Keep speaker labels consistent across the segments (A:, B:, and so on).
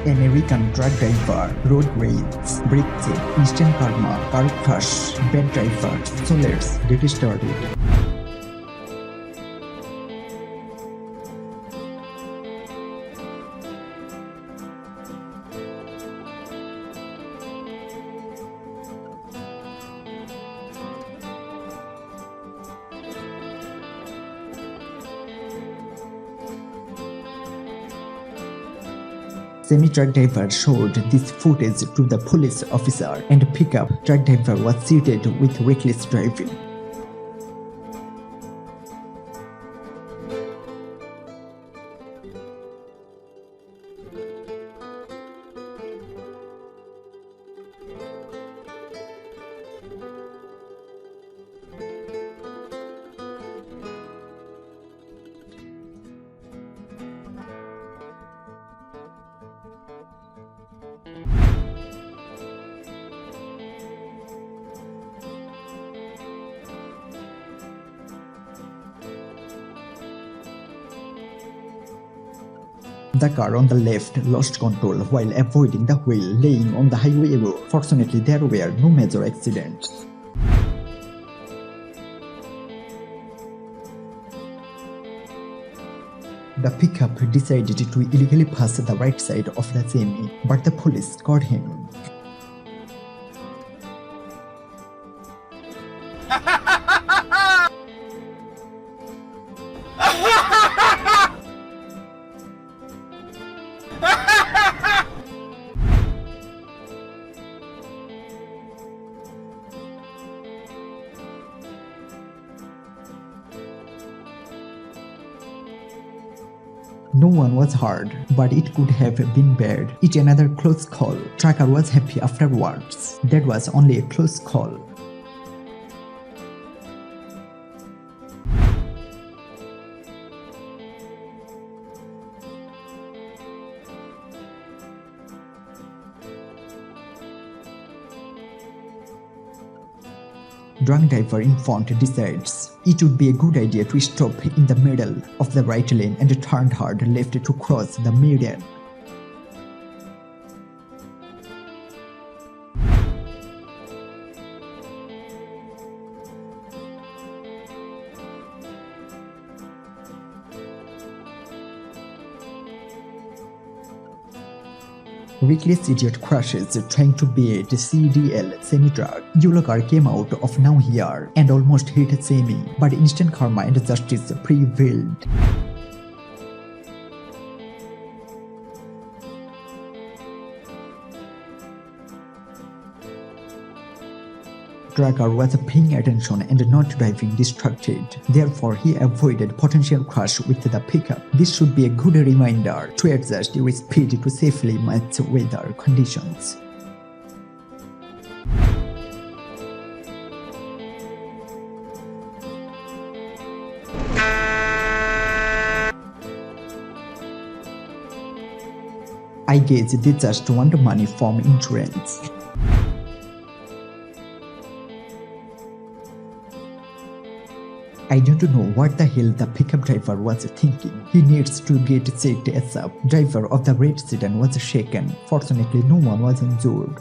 A: American truck driver, road rage, brake check, instant karma, car crash, bad driver. So let's get started. Semi-truck driver showed this footage to the police officer, and pickup truck driver was seated with reckless driving. The car on the left lost control while avoiding the wheel laying on the highway road. Fortunately, there were no major accidents. The pickup decided to illegally pass the right side of the semi, but the police caught him. No one was hurt, but it could have been bad. It's another close call. Trucker was happy afterwards. That was only a close call. Drunk driver in front decides it would be a good idea to stop in the middle of the right lane and turn hard left to cross the median. Reckless idiot crashes trying to beat CDL semi-truck. Yellow car came out of now here and almost hit semi, but instant karma and justice prevailed. Trucker was paying attention and not driving distracted. Therefore, he avoided potential crash with the pickup. This should be a good reminder to adjust your speed to safely match weather conditions. I guess they just want money from insurance. I don't know what the hell the pickup driver was thinking. He needs to get checked ASAP. Driver of the red sedan was shaken. Fortunately, no one was injured.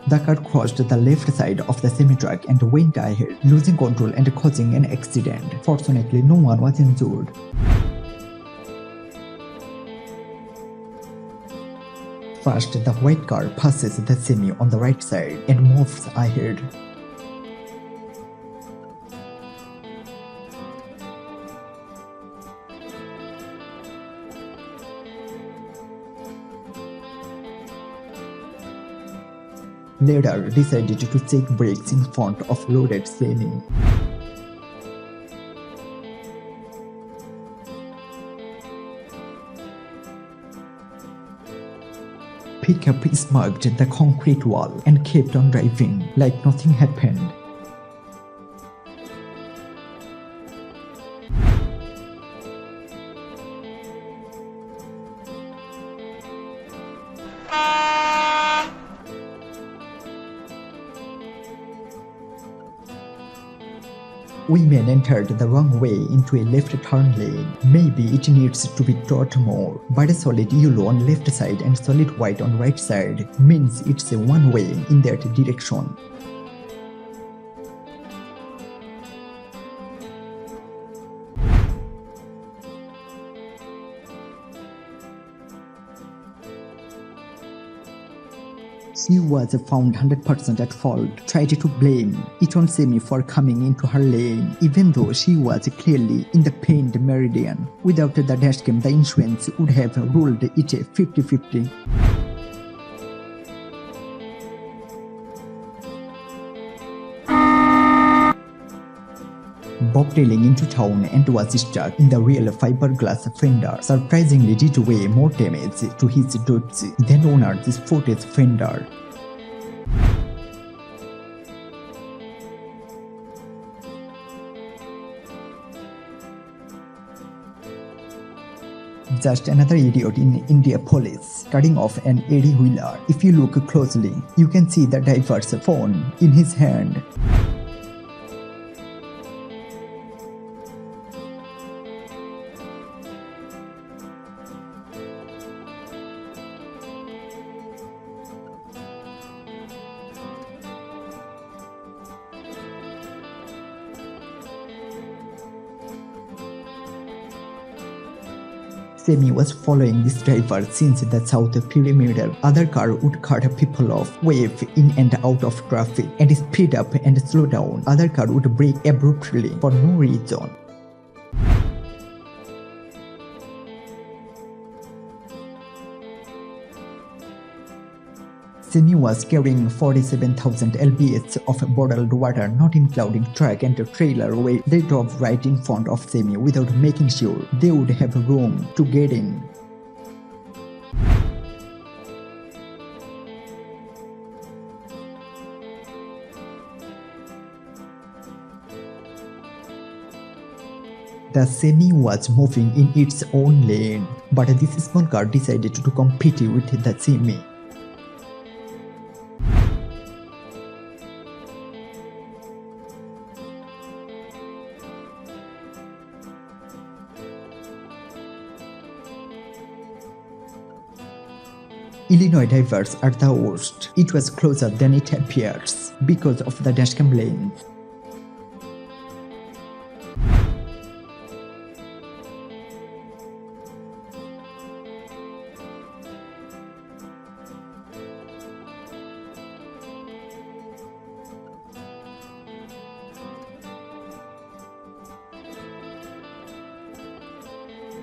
A: The car crossed the left side of the semi-truck and went ahead, losing control and causing an accident. Fortunately, no one was injured. First, the white car passes the semi on the right side and moves ahead. Later, decided to take brakes in front of loaded semi. Pickup smugged the concrete wall and kept on driving like nothing happened. Women entered the wrong way into a left turn lane. Maybe it needs to be taught more. But a solid yellow on left side and solid white on right side means it's a one way in that direction. She was found 100% at fault, tried to blame it on Semi for coming into her lane, even though she was clearly in the pained meridian. Without the dashcam, the insurance would have ruled it 50-50. Bobbtailing into town and was stuck in the real fiberglass fender, surprisingly did way more damage to his Dodge than owner's footage fender. Just another idiot in India police, cutting off an 80-wheeler. If you look closely, you can see the driver's phone in his hand. Semi was following this driver since the south perimeter. Other car would cut people off, wave in and out of traffic, and speed up and slow down. Other car would brake abruptly for no reason. Semi was carrying 47,000 lbs of bottled water, not including truck and trailer weight. They drove right in front of Semi without making sure they would have room to get in. The Semi was moving in its own lane, but this small car decided to compete with the Semi. Illinois drivers are the worst. It was closer than it appears because of the dashcam lanes.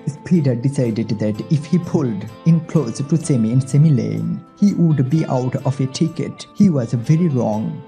A: Speeder decided that if he pulled in close to Semi in Semi lane, he would be out of a ticket. He was very wrong.